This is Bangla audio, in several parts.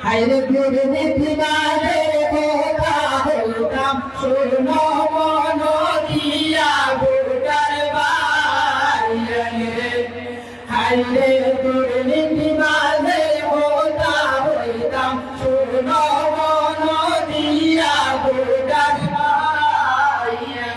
হাইরে প্রভৃতি মাঝে কথা বলতাম শোনো মন দিয়া গোটার বাইরে হাইরে প্রভৃতি মাঝে কথা বলতাম শোনো মন দিয়া গোটার বাইরে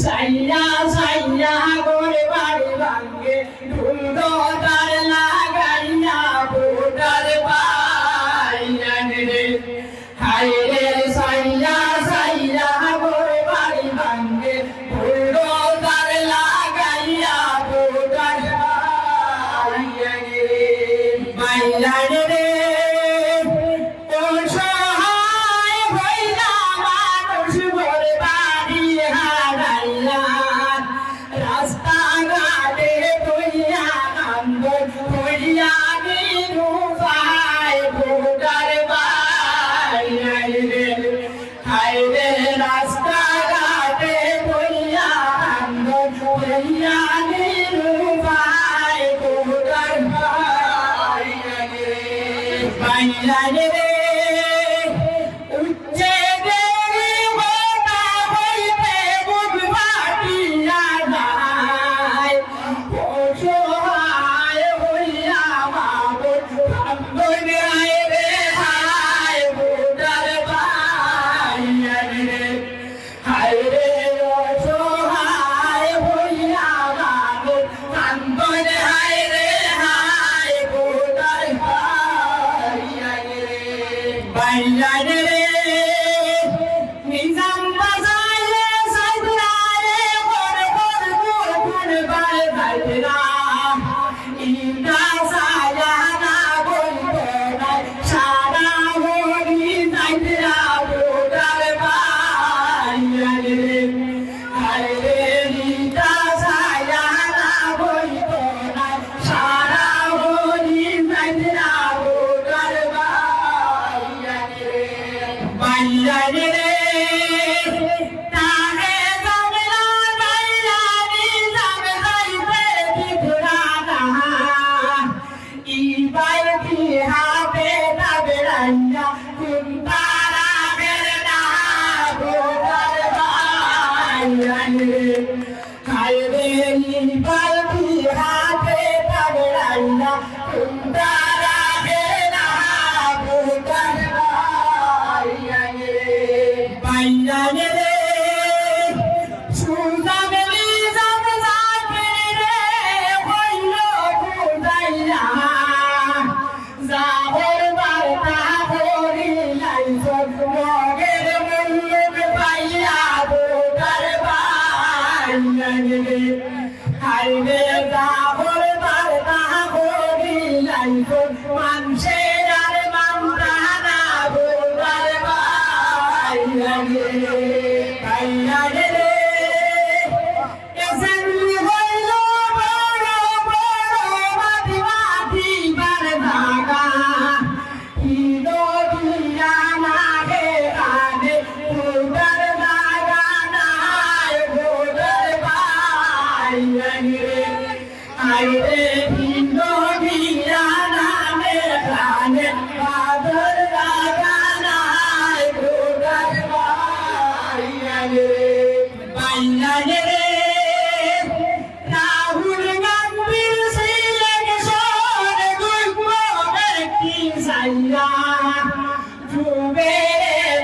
সাইয়া সাইয়া করে বাড়ি ভাঙ্গে ঢুলো তার লাগাইয়া বোটার বাইরে হাইরে সাইয়া সাইয়া করে বাড়ি ভাঙ্গে ঢুলো তার লাগাইয়া বোটার বাইরে উচ্চে দেরি হতা হইতে বুক বাটিয়া যায় অসহায় হইয়া বাবুর ভাঙ্গনে আয় রে হায় বোটার বাইরে হায় রে অসহায় হইয়া বাবুর ভাঙ্গনে আয় রে হায় বোটার বাইরে নিজাম বাজারে সাইদরারে বড় বড় কোন বাই বাইরা ইন্দা সায়া না বলতো না সারা হরি সাইদরা বোটার বাইরে হায়রে ইন্দা সায়া না বলতো না সারা হরি সাইদরা বোটার বাইরে তাহে জামলা বাইরা নিজাম যাইতে দিঘরা ই বাইতি হাতে দাবড়াইয়া কুন্তারা বেরনা বোটার বাইরে হায়রে ই বাইতি হাতে দাবড়াইয়া কুন্তারা বেরনা বোটার বাইরে সুজামেলি জাম জাকির রে হইল বুঝাইয়া জাহর বার্তা করিলাই মগের মুল্লুক পাইয়া বোটার বাইরে হাইরে জাহর বার্তা করিলাই মানুষের আর মামতা না বোটার বাইরে এসেলি হইল বড় বড় মাটি মাটি বার ভাগা ইনো দুনিয়া নাগে আনে বোটার ভাগা নাই বোটার বাইরে আইরে ইনো দুনিয়া নাগে আনে বাদর ভাগা নাই বোটার বাইরে রাহুল গান্ধীর সিলেকশন গুল্ম ব্যক্তি সাইয়া ডুবে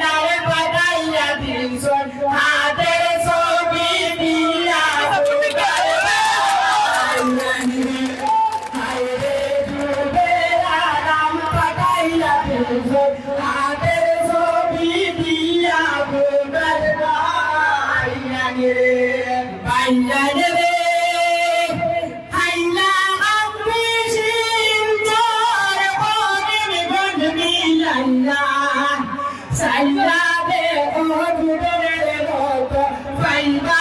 নারে পাঠাইয়া দিলসন হাতের ছবি দিয়া হায়রে ডুবে রাম পাঠাইয়া দিলসন হাতের ছবি দিয়া বোটার বাইরে হাইলা আমি সিঞ্চর বনের বন মিলাইয়া সাইলা দে ও দুরের মতো পাইবা